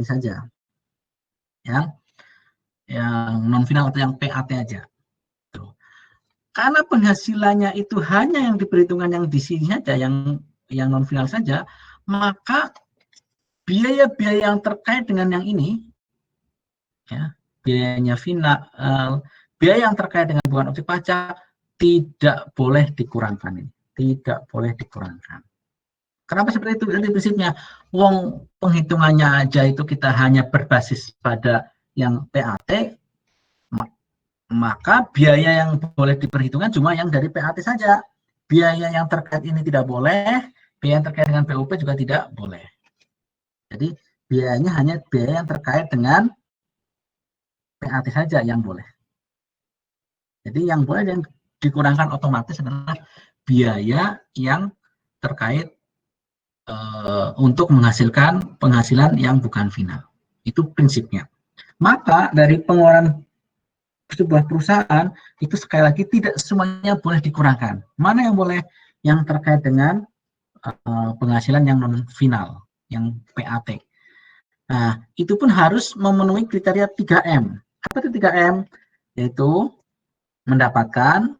saja, yang non final atau yang PAT aja. Tuh. Karena penghasilannya itu hanya yang diperhitungkan yang di sini saja, yang non final saja, maka biaya-biaya yang terkait dengan yang ini, ya, biayanya final, biaya yang terkait dengan bukan objek pajak tidak boleh dikurangkan, ini tidak boleh dikurangkan. Kenapa seperti itu? Nanti prinsipnya, wong penghitungannya aja itu kita hanya berbasis pada yang PAT, maka biaya yang boleh diperhitungkan cuma yang dari PAT saja. Biaya yang terkait ini tidak boleh, biaya yang terkait dengan PUP juga tidak boleh. Jadi biayanya hanya biaya yang terkait dengan PAT saja yang boleh. Jadi yang boleh yang dikurangkan otomatis adalah biaya yang terkait untuk menghasilkan penghasilan yang bukan final. Itu prinsipnya. Maka dari pengeluaran sebuah perusahaan itu sekali lagi tidak semuanya boleh dikurangkan. Mana yang boleh? Yang terkait dengan penghasilan yang non final, yang PAT. Nah, itu pun harus memenuhi kriteria 3M. Apa itu 3M? Yaitu mendapatkan,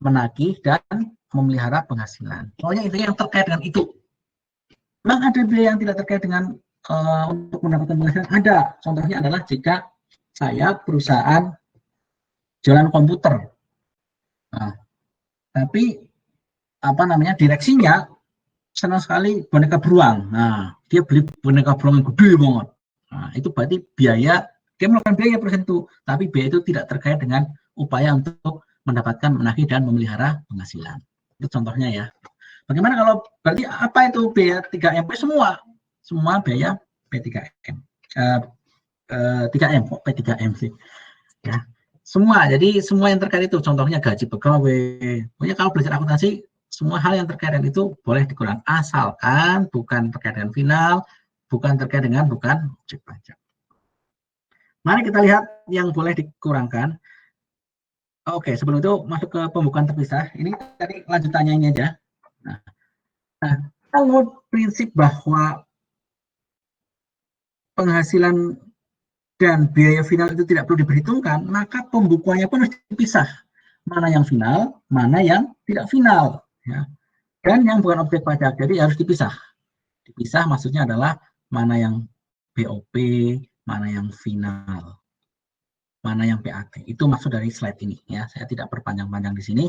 menagih, dan memelihara penghasilan. Pokoknya itu yang terkait dengan itu. Memang ada biaya yang tidak terkait dengan untuk mendapatkan penghasilan? Ada. Contohnya adalah jika saya perusahaan jualan komputer. Nah, tapi apa namanya, direksinya senang sekali boneka beruang. Nah, dia beli boneka beruang yang gede banget. Nah, itu berarti biaya, dia melakukan biaya persen itu, tapi biaya itu tidak terkait dengan upaya untuk mendapatkan, menagih, dan memelihara penghasilan. Itu contohnya ya. Bagaimana kalau berarti apa itu biaya 3M? Semua biaya P3M. 3M kok P3M sih. Ya. Semua, jadi semua yang terkait itu, contohnya gaji pegawai. Pokoknya kalau belajar akuntansi, semua hal yang terkait dengan itu boleh dikurang, asalkan bukan terkait dengan final, bukan terkait dengan bukan objek pajak. Mari kita lihat yang boleh dikurangkan. Oke, sebelum itu masuk ke pembukaan terpisah. Ini tadi lanjutannya ini aja. Nah, kalau prinsip bahwa penghasilan dan biaya final itu tidak perlu diperhitungkan, maka pembukuannya pun harus dipisah. Mana yang final, mana yang tidak final. Ya. Dan yang bukan objek pajak, jadi harus dipisah. Dipisah maksudnya adalah mana yang BOP, mana yang final, mana yang PAT. Itu maksud dari slide ini. Ya, saya tidak perpanjang-panjang di sini.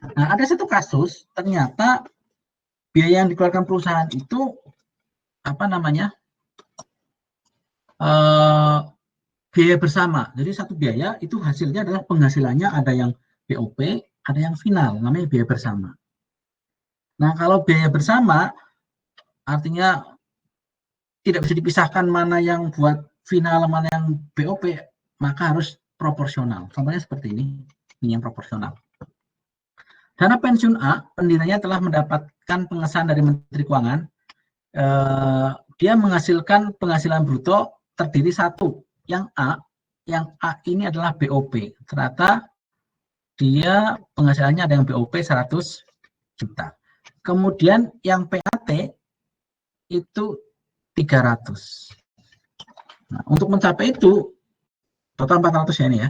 Nah, ada satu kasus, ternyata biaya yang dikeluarkan perusahaan itu apa namanya, biaya bersama. Jadi satu biaya itu hasilnya adalah penghasilannya ada yang BOP, ada yang final, namanya biaya bersama. Nah, kalau biaya bersama artinya tidak bisa dipisahkan mana yang buat final, mana yang BOP, maka harus proporsional. Contohnya seperti ini yang proporsional. Dana pensiun A, pendirinya telah mendapatkan pengesahan dari Menteri Keuangan. Dia menghasilkan penghasilan bruto terdiri satu, yang A ini adalah BOP. Ternyata dia penghasilannya ada yang BOP 100 juta. Kemudian yang PAT itu 300. Nah, untuk mencapai itu, total 400 ya ini ya.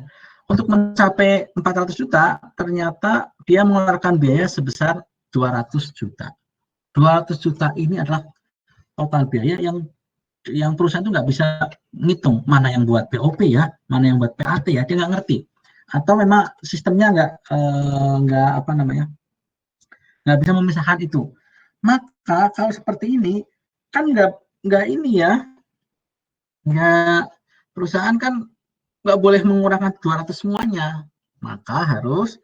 Untuk mencapai 400 juta, ternyata dia mengeluarkan biaya sebesar 200 juta. 200 juta ini adalah total biaya yang perusahaan itu nggak bisa ngitung mana yang buat BOP ya, mana yang buat PAT ya, dia nggak ngerti. Atau memang sistemnya nggak apa namanya, nggak bisa memisahkan itu. Maka kalau seperti ini kan nggak ini ya, nggak, perusahaan kan nggak boleh mengurangkan 200 semuanya, maka harus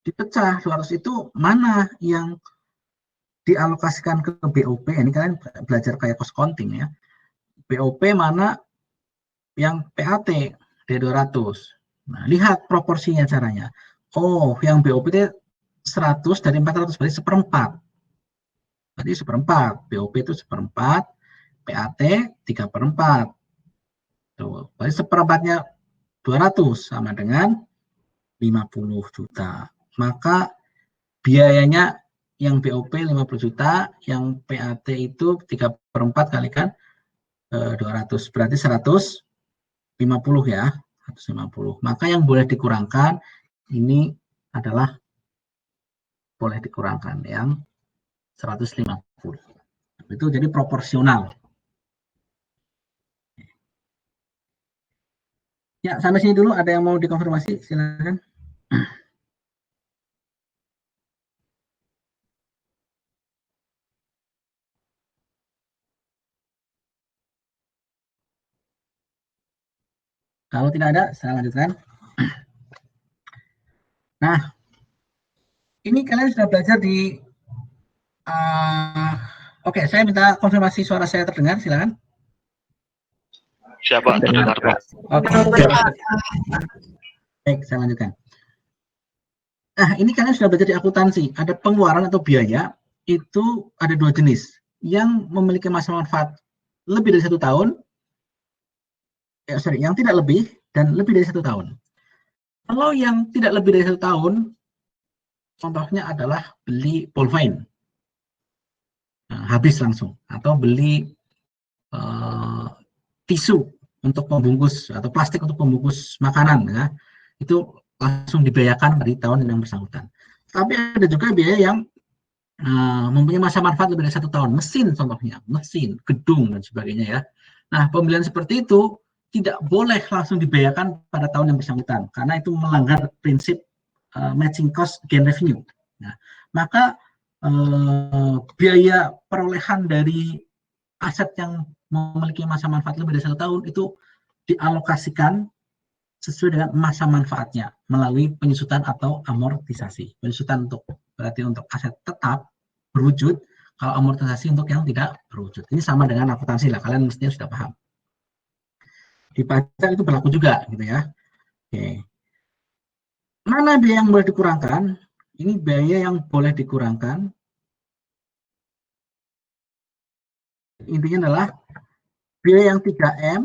dipecah. 200 itu mana yang dialokasikan ke BOP, ini kalian belajar kayak cost counting ya, BOP mana yang PAT dari 200. Nah, lihat proporsinya caranya. Oh, yang BOP itu 100 dari 400, berarti seperempat. Berarti seperempat, BOP itu seperempat, PAT 3/4. Tuh, berarti seperempatnya 200 sama dengan 50 juta. Maka biayanya yang BOP 50 juta, yang PAT itu 3/4 kalikan 200 berarti 150 ya, 150. Maka yang boleh dikurangkan ini adalah boleh dikurangkan yang 150. Itu jadi proporsional. Ya, sampai sini dulu. Ada yang mau dikonfirmasi? Silakan. Kalau tidak ada, saya lanjutkan. Nah, ini kalian sudah belajar di Oke, saya minta konfirmasi suara saya terdengar, silakan. Siapa? Terdengar, Pak. Oke, baik, saya lanjutkan. Nah, ini kalian sudah belajar di akuntansi. Ada pengeluaran atau biaya, itu ada dua jenis. Yang memiliki masa manfaat lebih dari 1 tahun, yang tidak lebih, dan lebih dari 1 tahun. Kalau yang tidak lebih dari 1 tahun, contohnya adalah beli pulpen. Nah, habis langsung. Atau beli tisu untuk membungkus atau plastik untuk membungkus makanan, ya, itu langsung dibayarkan dari tahun yang bersangkutan. Tapi ada juga biaya yang mempunyai masa manfaat lebih dari 1 tahun, mesin contohnya, mesin, gedung dan sebagainya ya. Nah, pembelian seperti itu tidak boleh langsung dibayarkan pada tahun yang bersangkutan karena itu melanggar prinsip matching cost gain revenue. Nah, maka biaya perolehan dari aset yang memiliki masa manfaat lebih dari 1 tahun itu dialokasikan sesuai dengan masa manfaatnya melalui penyusutan atau amortisasi. Penyusutan berarti untuk aset tetap berwujud, kalau amortisasi untuk yang tidak berwujud. Ini sama dengan akuntansi lah, kalian mestinya sudah paham. Di pajak itu berlaku juga, gitu ya. Oke. Mana biaya yang boleh dikurangkan? Ini biaya yang boleh dikurangkan. Intinya adalah biaya yang 3M,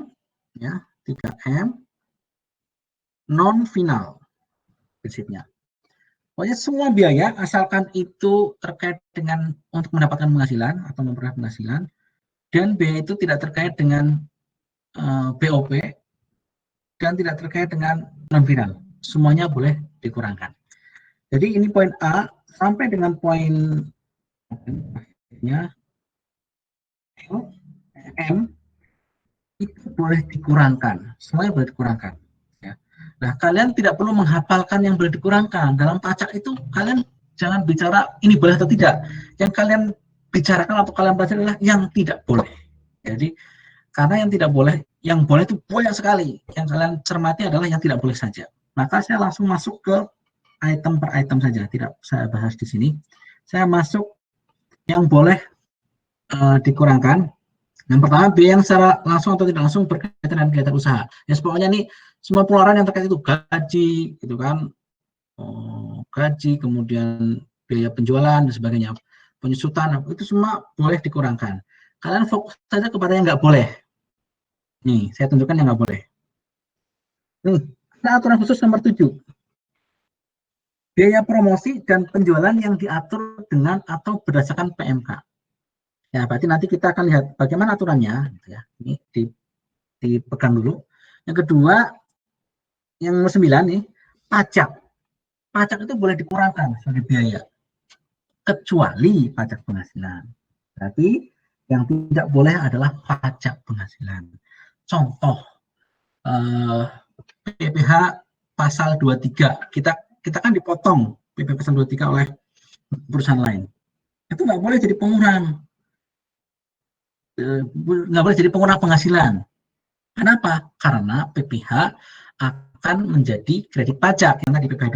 ya, 3M non final prinsipnya. Pokoknya semua biaya asalkan itu terkait dengan untuk mendapatkan penghasilan atau memperoleh penghasilan, dan biaya itu tidak terkait dengan BOP dan tidak terkait dengan non final. Semuanya boleh dikurangkan. Jadi ini poin A sampai dengan poin M itu boleh dikurangkan. Semuanya boleh dikurangkan. Ya. Nah, kalian tidak perlu menghafalkan yang boleh dikurangkan. Dalam pajak itu kalian jangan bicara ini boleh atau tidak. Yang kalian bicarakan atau kalian pelajari adalah yang tidak boleh. Jadi karena yang tidak boleh, yang boleh itu banyak sekali. Yang kalian cermati adalah yang tidak boleh saja. Maka saya langsung masuk ke item per item saja, tidak saya bahas di sini. Saya masuk yang boleh dikurangkan. Yang pertama, biaya yang secara langsung atau tidak langsung berkaitan dengan kegiatan usaha. Ya, pokoknya nih semua pengeluaran yang terkait itu gaji, gitu kan, gaji, kemudian biaya penjualan dan sebagainya, penyusutan, itu semua boleh dikurangkan. Kalian fokus saja kepada yang nggak boleh. Nih, saya tunjukkan yang nggak boleh. Nih, ada aturan khusus nomor 7. Biaya promosi dan penjualan yang diatur dengan atau berdasarkan PMK. Ya, berarti nanti kita akan lihat bagaimana aturannya. Gitu ya. Ini dipegang dulu. Yang kedua, yang nomor 9 nih, pajak. Pajak itu boleh dikurangkan sebagai biaya, kecuali pajak penghasilan. Berarti yang tidak boleh adalah pajak penghasilan. Contoh, PPh pasal 23. Kita kan dipotong PPh pasal 23 oleh perusahaan lain. Itu nggak boleh jadi pengurang. Nggak boleh jadi pengurang penghasilan. Kenapa? Karena PPh akan menjadi kredit pajak yang tadi PPh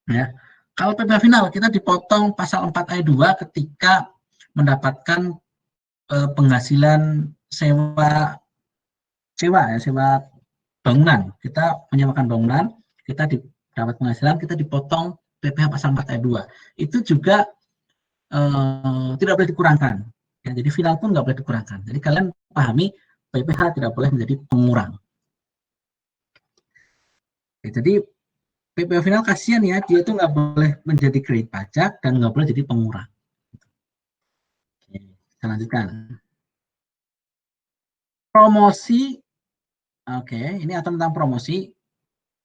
23. Ya. Kalau PPh final kita dipotong pasal 4 ayat 2 ketika mendapatkan penghasilan sewa bangunan. Kita menyewakan bangunan, kita dapat penghasilan, kita dipotong PPh pasal 4 ayat 2. Itu juga tidak boleh dikurangkan. Ya, jadi final pun nggak boleh dikurangkan. Jadi kalian pahami PPh tidak boleh menjadi pengurang. Oke, jadi PPh final kasihan ya, dia itu nggak boleh menjadi kredit pajak dan nggak boleh jadi pengurang. Oke, kita lanjutkan. promosi, oke, ini aturan tentang promosi.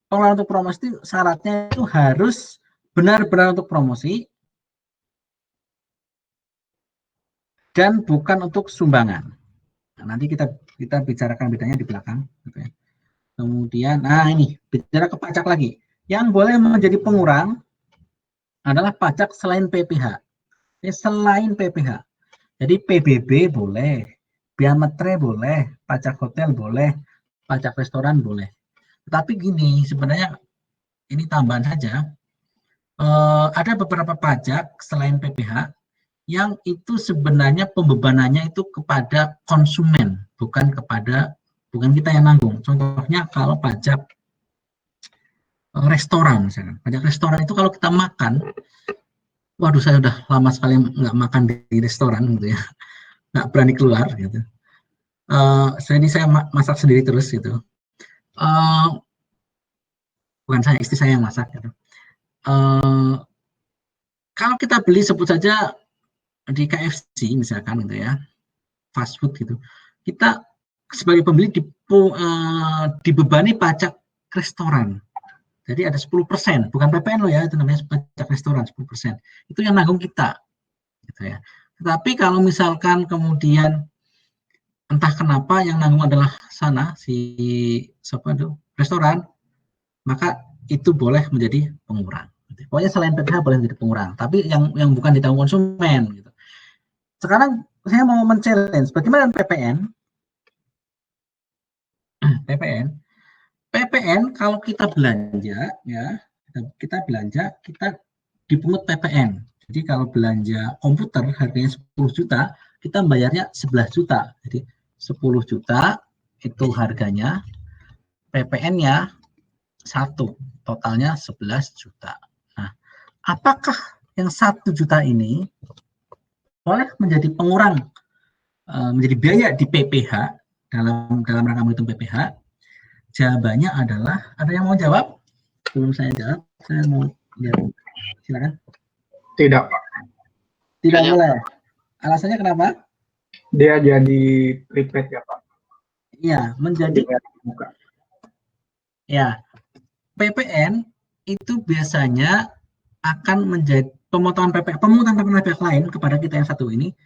Pengeluaran untuk promosi itu syaratnya itu harus benar-benar untuk promosi dan bukan untuk sumbangan. Nah, nanti kita bicarakan bedanya di belakang. Gitu ya. Kemudian, nah ini bicara ke pajak lagi. Yang boleh menjadi pengurang adalah pajak selain PPh. Selain PPh. Jadi PBB boleh, bea metre boleh, pajak hotel boleh, pajak restoran boleh. Tapi gini, sebenarnya ini tambahan saja. Ada beberapa pajak selain PPh yang itu sebenarnya pembebanannya itu kepada konsumen, bukan kita yang nanggung. Contohnya kalau pajak restoran, misalkan. Pajak restoran itu kalau kita makan, waduh saya udah lama sekali nggak makan di restoran gitu ya, nggak berani keluar gitu. Saya masak sendiri terus gitu. Bukan saya, istri saya yang masak gitu. Kalau kita beli sebut saja di KFC misalkan gitu ya, fast food gitu, kita sebagai pembeli dibebani pajak restoran. Jadi ada 10%, bukan PPN loh ya, itu namanya pajak restoran 10%. Itu yang nanggung kita, gitu ya. Tetapi kalau misalkan kemudian entah kenapa yang nanggung adalah sana restoran, maka itu boleh menjadi pengurang. Pokoknya selain PPh boleh menjadi pengurang, tapi yang bukan ditanggung konsumen. Gitu. Sekarang saya mau men-challenge bagaimana PPN. PPN kalau kita belanja ya, kita dipungut PPN. Jadi kalau belanja komputer harganya 10 juta, kita bayarnya 11 juta. Jadi 10 juta itu harganya, PPN-nya 1, totalnya 11 juta. Nah, apakah yang 1 juta ini boleh menjadi pengurang, menjadi biaya di PPh dalam rangka menghitung PPh? Jawabannya adalah, ada yang mau jawab? Sebelum saya jawab, saya mau lihat. Silakan. Tidak, Pak. Tidak boleh. Alasannya kenapa? Dia jadi prepaid ya, Pak. Iya, menjadi ya, PPN itu biasanya akan menjadi pemotongan PPN lain kepada kita yang satu ini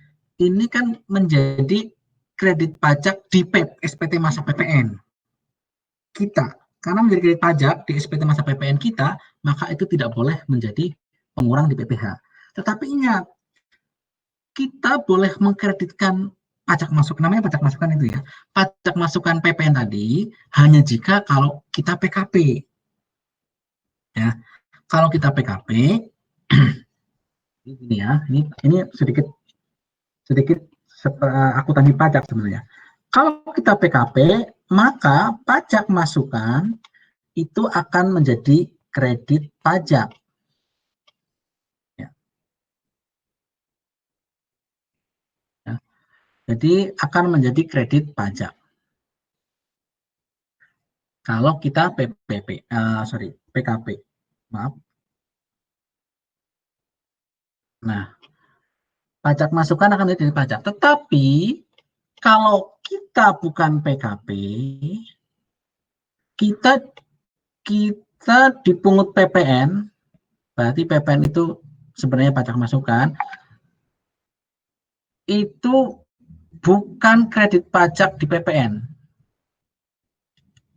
kan menjadi kredit pajak di SPT masa PPN kita. Karena menjadi kredit pajak di SPT masa PPN kita, maka itu tidak boleh menjadi pengurang di PPh. Tetapi ingat, kita boleh mengkreditkan pajak masuk, namanya pajak masukan itu ya. Pajak masukan PPN tadi hanya jika kalau kita PKP. Ya. Kalau kita PKP, ini ya, ini sedikit akuntansi pajak sebenarnya. Kalau kita PKP, maka pajak masukan itu akan menjadi kredit pajak. Ya. Ya. Jadi akan menjadi kredit pajak. Kalau kita PKP, maaf. Nah, pajak masukan akan menjadi pajak. Tetapi kalau kita bukan PKP, kita dipungut PPN, berarti PPN itu sebenarnya pajak masukan, itu bukan kredit pajak di PPN.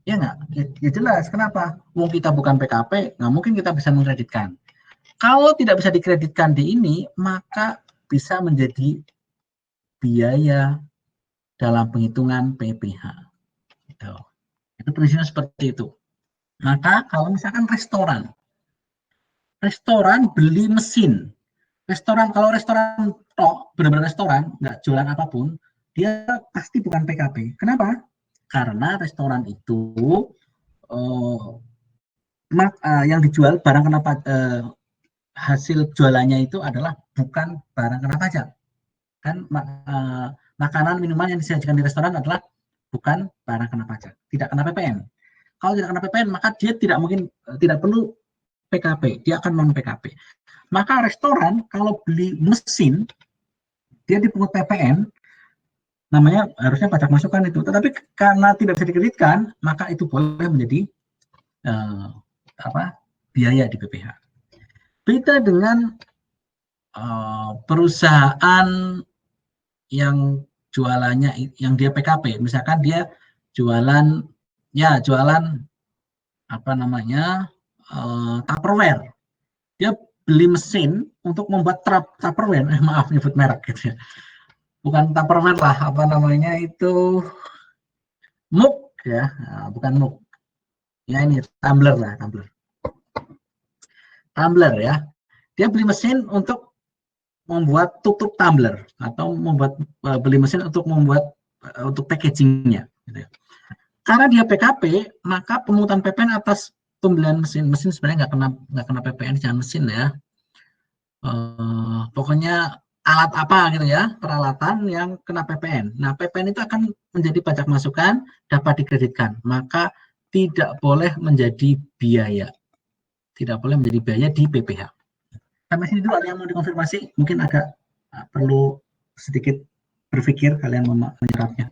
Ya nggak? Ya jelas, kenapa? Wong kita bukan PKP, nggak mungkin kita bisa mengkreditkan. Kalau tidak bisa dikreditkan di ini, maka bisa menjadi biaya dalam penghitungan PPh. Gitu. Itu prinsipnya seperti itu. Maka kalau misalkan restoran beli mesin, kalau restoran benar-benar restoran, nggak jualan apapun, dia pasti bukan PKP. Kenapa? Karena restoran itu yang dijual barang kena hasil jualannya itu adalah bukan barang kena pajak. Kan makanan minuman yang disajikan di restoran adalah bukan barang kena pajak, tidak kena PPN. Kalau tidak kena PPN, maka dia tidak perlu PKP, dia akan non PKP. Maka restoran kalau beli mesin, dia dipungut PPN namanya harusnya pajak masukan itu. Tetapi karena tidak bisa dikreditkan, maka itu boleh menjadi biaya di PPh. Beda dengan perusahaan yang jualannya yang dia PKP, misalkan dia jualan apa namanya Tupperware. Dia beli mesin untuk membuat Tupperware, maaf nyebut merek gitu ya. Bukan Tupperware lah, apa namanya itu mug ya, bukan mug. Ya ini tumbler lah, tumbler ya. Dia beli mesin untuk membuat tutup tumbler atau beli mesin untuk membuat untuk packagingnya. Gitu ya. Karena dia PKP, maka pemungutan PPN atas pembelian mesin sebenarnya nggak kena PPN jangan mesin ya. Pokoknya alat apa gitu ya, peralatan yang kena PPN. Nah, PPN itu akan menjadi pajak masukan, dapat dikreditkan. Maka tidak boleh menjadi biaya. Tidak boleh menjadi biaya di PPh. Sampai sini dulu, ada yang mau dikonfirmasi? Mungkin agak perlu sedikit berpikir kalian menyerapnya.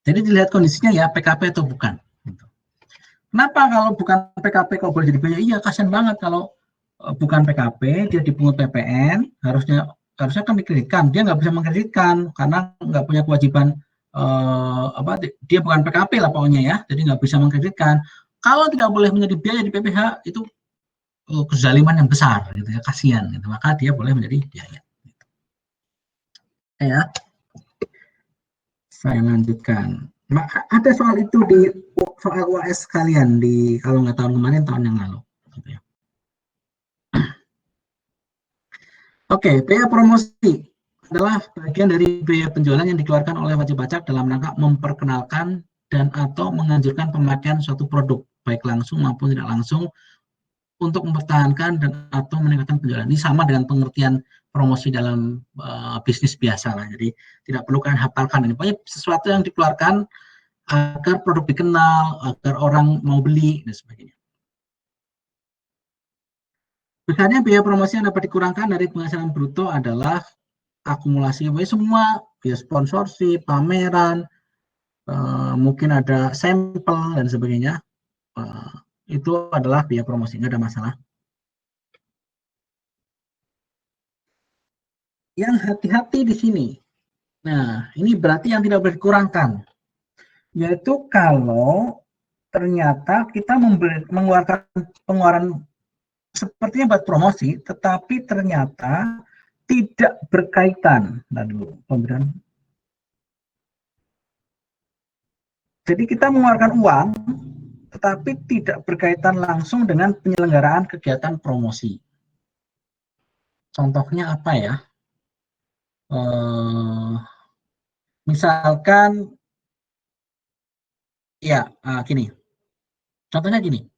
Jadi dilihat kondisinya ya, PKP atau bukan. Kenapa kalau bukan PKP kok boleh jadi biaya? Iya, kasihan banget kalau bukan PKP, dia dipungut PPN, harusnya kan dikreditkan. Dia nggak bisa mengkreditkan karena nggak punya kewajiban dia bukan PKP lah pokoknya ya, jadi nggak bisa mengkreditkan. Kalau tidak boleh menjadi biaya di PPh itu kezaliman yang besar, gitu ya, kasihan. Gitu. Maka dia boleh menjadi biaya. Gitu. Ya, saya lanjutkan. Ada soal itu di soal UAS kalian di kalau nggak tahun kemarin, tahun yang lalu. Gitu ya. Oke, biaya promosi adalah bagian dari biaya penjualan yang dikeluarkan oleh wajib pajak dalam rangka memperkenalkan dan atau menganjurkan pemakaian suatu produk, baik langsung maupun tidak langsung, untuk mempertahankan dan atau meningkatkan penjualan. Ini sama dengan pengertian promosi dalam bisnis biasa lah. Jadi tidak perlu kalian hafalkan ini. Pokoknya sesuatu yang dikeluarkan agar produk dikenal, agar orang mau beli dan sebagainya. Besarnya biaya promosi yang dapat dikurangkan dari penghasilan bruto adalah akumulasi semua, ya sponsorship, pameran, mungkin ada sampel dan sebagainya. Itu adalah biaya promosi, nggak ada masalah. Yang hati-hati di sini. Nah, ini berarti yang tidak boleh dikurangkan. Yaitu kalau ternyata kita mengeluarkan pengeluaran sepertinya buat promosi, tetapi ternyata tidak berkaitan. Nah, dulu pemberian. Jadi kita mengeluarkan uang, tetapi tidak berkaitan langsung dengan penyelenggaraan kegiatan promosi. Contohnya apa ya? Misalkan, ya gini. Contohnya gini.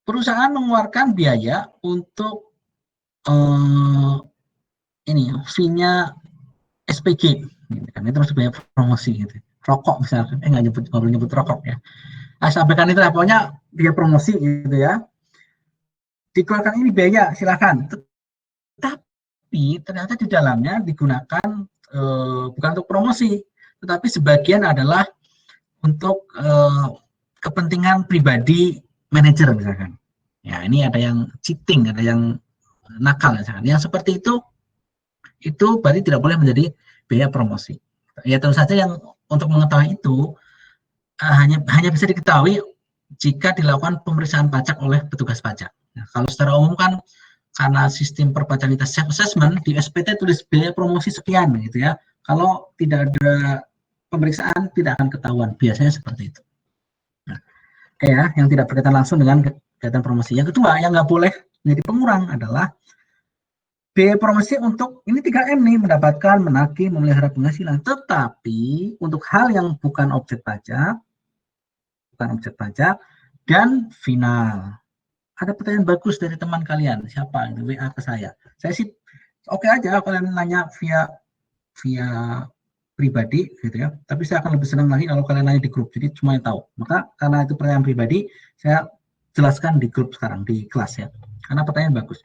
Perusahaan mengeluarkan biaya untuk ini fee-nya SPG, kan itu masuk biaya promosi gitu. Rokok misalkan, nggak boleh nyebut rokok ya. Sampaikan itu pokoknya biaya promosi gitu ya. Dikeluarkan ini biaya, silakan. Tapi ternyata di dalamnya digunakan bukan untuk promosi, tetapi sebagian adalah untuk kepentingan pribadi manajer misalkan. Ya ini ada yang cheating, ada yang nakal misalkan. Yang seperti itu berarti tidak boleh menjadi biaya promosi. Ya tentu saja yang untuk mengetahui itu hanya bisa diketahui jika dilakukan pemeriksaan pajak oleh petugas pajak. Nah, kalau secara umum kan karena sistem perpajakan self assessment di SPT tulis biaya promosi sekian gitu ya. Kalau tidak ada pemeriksaan tidak akan ketahuan. Biasanya seperti itu. Nah, ya, yang tidak berkaitan langsung dengan kegiatan promosi. Yang kedua yang nggak boleh menjadi pengurang adalah biaya promosi untuk ini 3M nih, mendapatkan, menagih, memelihara penghasilan. Tetapi untuk hal yang bukan objek pajak dan final. Ada pertanyaan bagus dari teman kalian, siapa? WA ke saya. Saya sih oke aja kalian nanya via pribadi gitu ya. Tapi saya akan lebih senang lagi kalau kalian nanya di grup. Jadi semuanya tahu. Maka karena itu pertanyaan pribadi, saya jelaskan di grup sekarang di kelas ya. Karena pertanyaan bagus.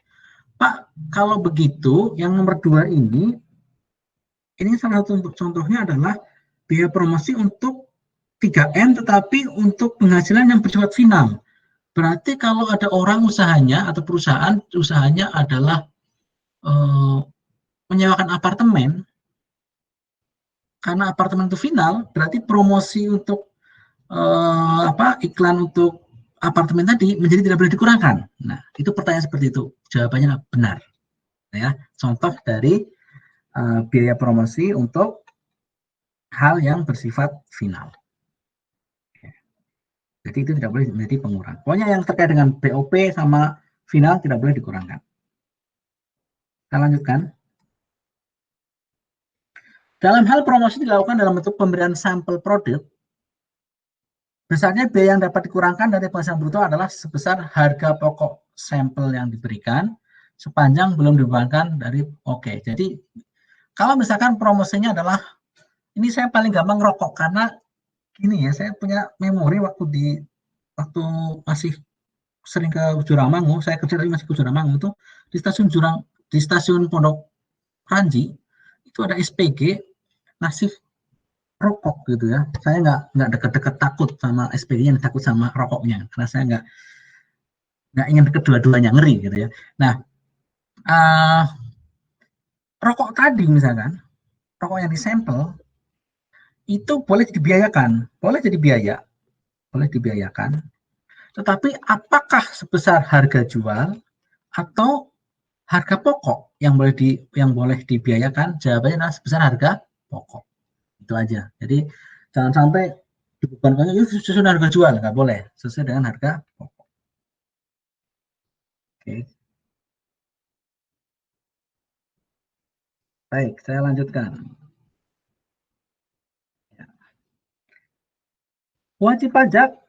Pak, kalau begitu yang nomor 2 ini salah satu contohnya adalah biaya promosi untuk 3M tetapi untuk penghasilan yang bersifat final. Berarti kalau ada orang usahanya atau perusahaan usahanya adalah menyewakan apartemen, karena apartemen itu final, berarti promosi untuk iklan untuk apartemen tadi menjadi tidak boleh dikurangkan. Nah, itu pertanyaan seperti itu. Jawabannya benar. Ya, contoh dari biaya promosi untuk hal yang bersifat final. Jadi itu tidak boleh menjadi pengurang. Pokoknya yang terkait dengan BOP sama final tidak boleh dikurangkan. Kita lanjutkan. Dalam hal promosi dilakukan dalam bentuk pemberian sampel produk, besarnya biaya yang dapat dikurangkan dari penghasilan bruto adalah sebesar harga pokok sampel yang diberikan sepanjang belum dibebankan dari Jadi kalau misalkan promosinya adalah ini saya paling gampang rokok karena gini ya, saya punya memori waktu masih sering ke Juramangu, saya kerja tapi masih ke Juramangu itu di stasiun Pondok Ranji itu ada SPG ngasih rokok gitu ya. Saya nggak deket-deket takut sama SPG-nya, takut sama rokoknya karena saya nggak ingin deket dua-duanya, ngeri gitu ya. Nah, rokok tadi misalkan rokok yang disampel itu boleh dibiayakan, tetapi apakah sebesar harga jual atau harga pokok yang boleh dibiayakan? Jawabannya adalah sebesar harga pokok. Itu aja. Jadi jangan sampai dibebankannya sesuai harga jual, nggak boleh, sesuai dengan harga pokok. Oke. Baik, saya lanjutkan. Wajib pajak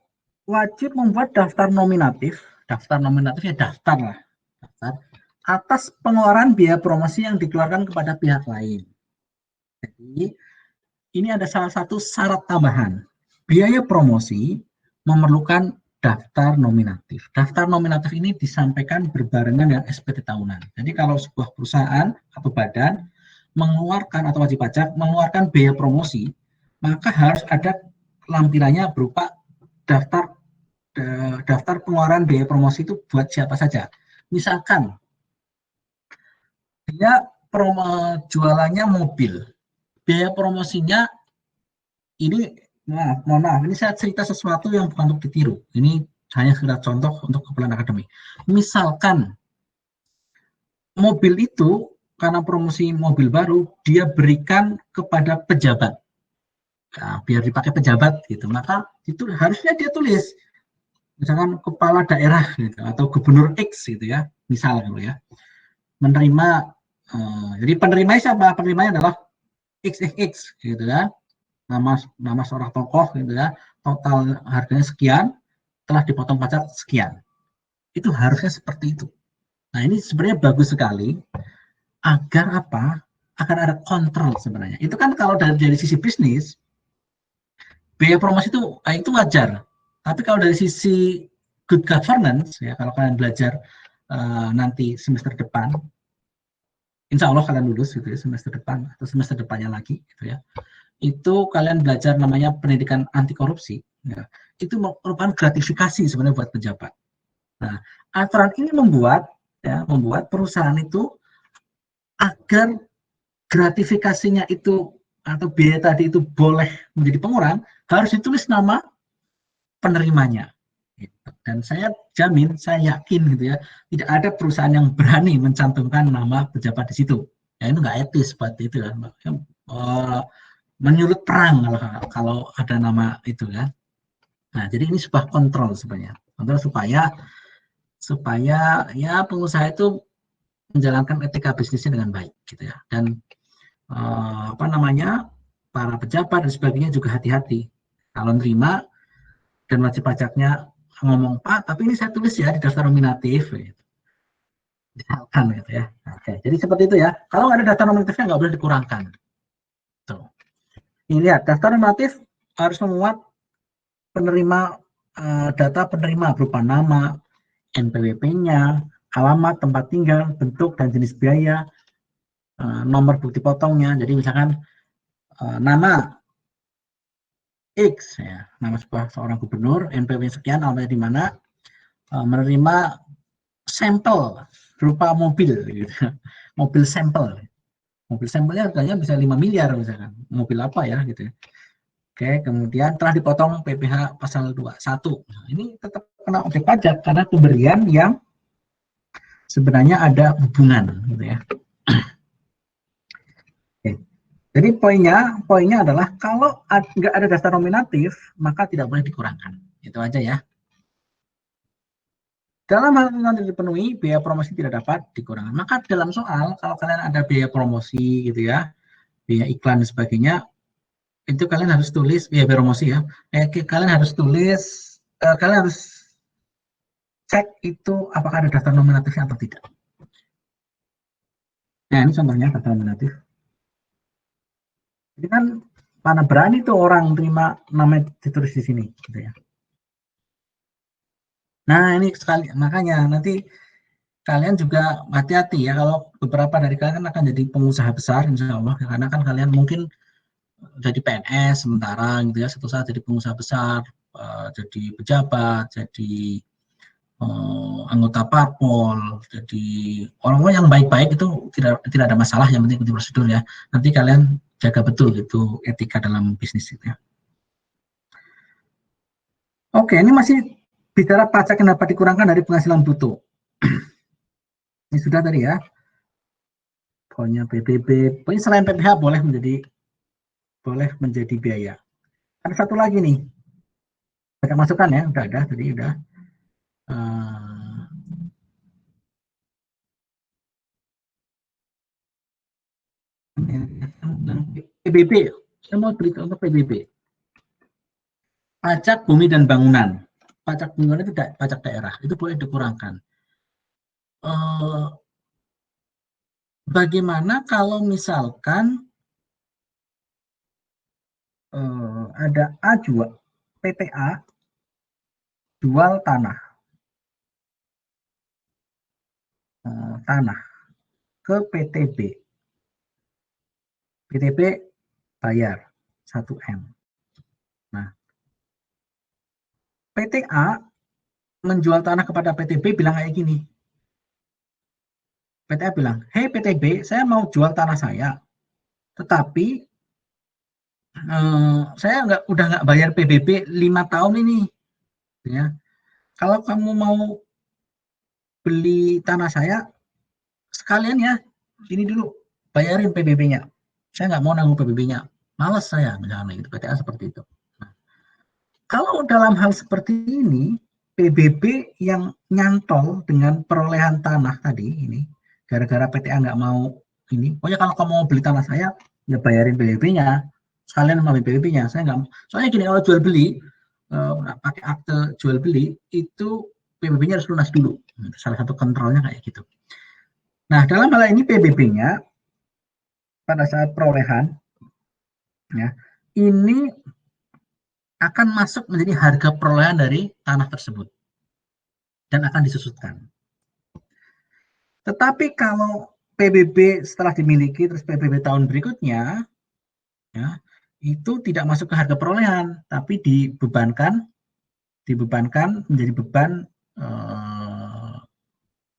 wajib membuat daftar nominatif ya daftar lah, daftar atas pengeluaran biaya promosi yang dikeluarkan kepada pihak lain. Jadi ini ada salah satu syarat tambahan. Biaya promosi memerlukan daftar nominatif. Daftar nominatif ini disampaikan berbarengan dengan SPT tahunan. Jadi kalau sebuah perusahaan atau badan mengeluarkan atau wajib pajak mengeluarkan biaya promosi, maka harus ada lampirannya berupa daftar pengeluaran biaya promosi itu buat siapa saja. Misalkan dia jualannya mobil, biaya promosinya ini, mohon maaf, ini saya cerita sesuatu yang bukan untuk ditiru. Ini hanya sekedar contoh untuk keperluan akademik. Misalkan mobil itu karena promosi mobil baru dia berikan kepada pejabat, nah, biar dipakai pejabat gitu, maka itu harusnya dia tulis misalkan kepala daerah gitu, atau gubernur X gitu ya, misal gitu ya, menerima jadi penerimanya siapa? Penerimanya adalah XXX gitu ya, nama seorang tokoh gitu ya, total harganya sekian, telah dipotong pajak sekian. Itu harusnya seperti itu. Nah, ini sebenarnya bagus sekali agar apa? Agar ada kontrol sebenarnya. Itu kan kalau dari sisi bisnis, biaya promosi itu wajar. Tapi kalau dari sisi good governance, ya kalau kalian belajar nanti semester depan, insya Allah kalian lulus gitu ya, semester depan atau semester depannya lagi gitu ya, itu kalian belajar namanya pendidikan anti korupsi, ya, itu merupakan gratifikasi sebenarnya buat pejabat. Nah, aturan ini membuat perusahaan itu agar gratifikasinya itu atau biaya tadi itu boleh menjadi pengurang, harus ditulis nama penerimanya. Dan saya jamin, saya yakin gitu ya, tidak ada perusahaan yang berani mencantumkan nama pejabat di situ. Ya itu nggak etis seperti itu kan. Menyulut perang kalau ada nama itu kan. Nah, jadi ini sebuah kontrol sebenarnya. Kontrol supaya ya pengusaha itu menjalankan etika bisnisnya dengan baik gitu ya. Dan para pejabat dan sebagainya juga hati-hati kalau nerima dan wajib pajaknya ngomong, Pak, tapi ini saya tulis ya di daftar nominatif gitu. Misalkan gitu ya. Oke, jadi seperti itu ya. Kalau nggak ada daftar nominatifnya nggak boleh dikurangkan. Tuh. Ini lihat, daftar nominatif harus memuat data penerima berupa nama, NPWP-nya, alamat, tempat tinggal, bentuk dan jenis biaya, nomor bukti potongnya. Jadi misalkan nama X, ya, nama seorang gubernur, NPW sekian, alamatnya di mana, menerima sampel berupa mobil, gitu. Mobil sampel. Mobil sampelnya harganya bisa 5 miliar misalkan. Mobil apa ya gitu. Oke, kemudian telah dipotong PPh pasal 21. Nah, ini tetap kena objek pajak karena pemberian yang sebenarnya ada hubungan gitu ya. Oke. Jadi poinnya adalah kalau nggak ada dasar nominatif maka tidak boleh dikurangkan. Itu aja ya. Dalam hal nanti dipenuhi, biaya promosi tidak dapat dikurangkan. Maka dalam soal, kalau kalian ada biaya promosi gitu ya, biaya iklan dan sebagainya, itu kalian harus tulis, biaya promosi ya, kalian harus tulis, kalian harus cek itu apakah ada daftar nominatifnya atau tidak. Nah, ini contohnya daftar nominatif. Jadi kan mana berani tuh orang terima namanya ditulis di sini, gitu ya. Nah, ini sekali, makanya nanti kalian juga hati-hati ya kalau beberapa dari kalian kan akan jadi pengusaha besar insya Allah, karena kan kalian mungkin jadi PNS sementara gitu ya, suatu saat jadi pengusaha besar, jadi pejabat, jadi anggota parpol, jadi orang-orang yang baik-baik itu tidak ada masalah, yang penting ikuti prosedur ya. Nanti kalian jaga betul gitu etika dalam bisnis itu ya. Oke, ini masih bicara pajak yang dapat dikurangkan dari penghasilan bruto. Ini sudah tadi ya. Pokoknya PBB, pokoknya selain PPh boleh menjadi biaya. Ada satu lagi nih, banyak masukan ya, udah ada tadi udah. PBB, saya mau berikan untuk PBB. Pajak bumi dan bangunan. Pajak bangunan itu pajak daerah, itu boleh dikurangkan. Bagaimana kalau misalkan ada A jual, PT A jual tanah ke PT B. PT B bayar 1 M. Nah, PT A menjual tanah kepada PT B bilang kayak gini. PT A bilang, hey PT B, saya mau jual tanah saya, tetapi saya udah nggak bayar PBB 5 tahun ini. Ya, kalau kamu mau beli tanah saya, sekalian ya, ini dulu bayarin PBB-nya. Saya nggak mau nanggung PBB-nya, males saya misalnya itu, PTA seperti itu. Nah, kalau dalam hal seperti ini, PBB yang nyantol dengan perolehan tanah tadi ini, gara-gara PTA nggak mau ini, pokoknya kalau kamu mau beli tanah saya, ya bayarin PBB-nya, sekalian sama PBB-nya. Saya nggak, soalnya gini, kalau jual beli, pakai akte jual beli, itu PBB-nya harus lunas dulu. Salah satu kontrolnya kayak gitu. Nah, dalam hal ini PBB-nya pada saat perolehan, ya, ini akan masuk menjadi harga perolehan dari tanah tersebut dan akan disusutkan. Tetapi kalau PBB setelah dimiliki terus PBB tahun berikutnya, ya, itu tidak masuk ke harga perolehan, tapi dibebankan menjadi beban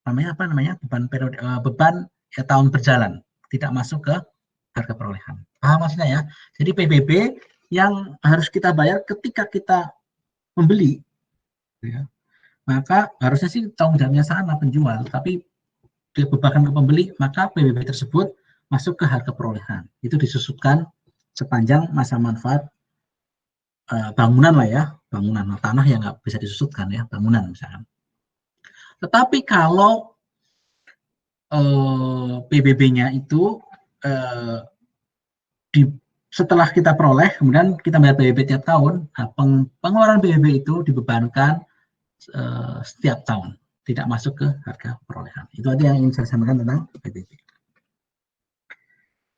beban periode, beban ya, tahun berjalan, tidak masuk ke harga perolehan. Paham maksudnya ya? Jadi PBB yang harus kita bayar ketika kita membeli, ya, maka harusnya sih tanggung jawabnya sama penjual, tapi dibebankan ke pembeli, maka PBB tersebut masuk ke harga perolehan. Itu disusutkan sepanjang masa manfaat bangunan lah ya, bangunan tanah yang nggak bisa disusutkan ya, bangunan misalkan. Tetapi kalau PBB-nya itu setelah kita peroleh, kemudian kita bayar PBB tiap tahun, nah, pengeluaran PBB itu dibebankan setiap tahun, tidak masuk ke harga perolehan. Itu aja yang ingin saya sampaikan tentang PBB.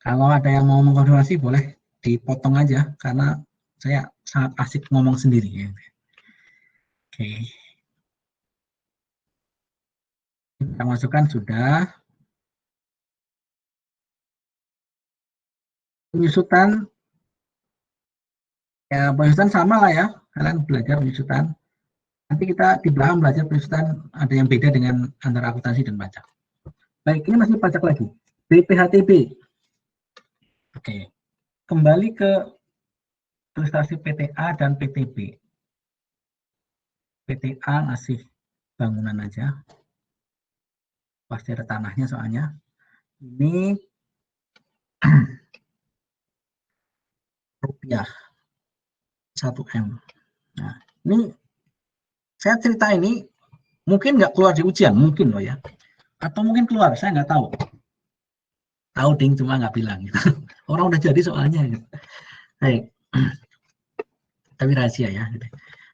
Kalau ada yang mau mengkonfirmasi boleh dipotong aja, karena saya sangat asik ngomong sendiri. Ya. Oke. Kita masukkan sudah. Penyusutan, ya penyusutan sama lah ya. Kalian belajar penyusutan. Nanti kita di belakang belajar penyusutan ada yang beda dengan antara akuntansi dan pajak. Baik, ini masih pajak lagi. BPHTB. Oke, kembali ke ilustrasi PTA dan PTB. PTA ngasih bangunan aja. Pasti ada tanahnya soalnya. Ini rupiah 1M. Nah, ini saya cerita ini mungkin nggak keluar di ujian, mungkin loh ya. Atau mungkin keluar, saya nggak tahu. Tahu ding, cuma nggak bilang. Gitu. Orang udah jadi soalnya. Gitu. Baik. Tapi rahasia ya. Gitu.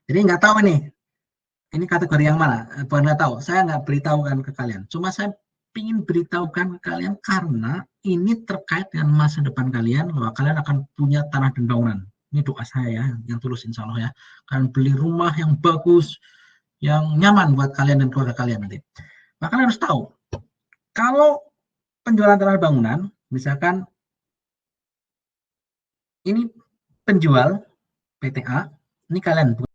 Jadi nggak tahu ini kategori yang mana. Bukan nggak tahu, saya nggak beritahukan ke kalian. Cuma saya ingin beritahukan ke kalian karena ini terkait dengan masa depan kalian, bahwa kalian akan punya tanah dan bangunan. Ini doa saya ya, yang tulus insya Allah ya. Kalian beli rumah yang bagus, yang nyaman buat kalian dan keluarga kalian nanti. Maka kalian harus tahu, kalau penjualan tanah bangunan, misalkan ini penjual PTA, ini kalian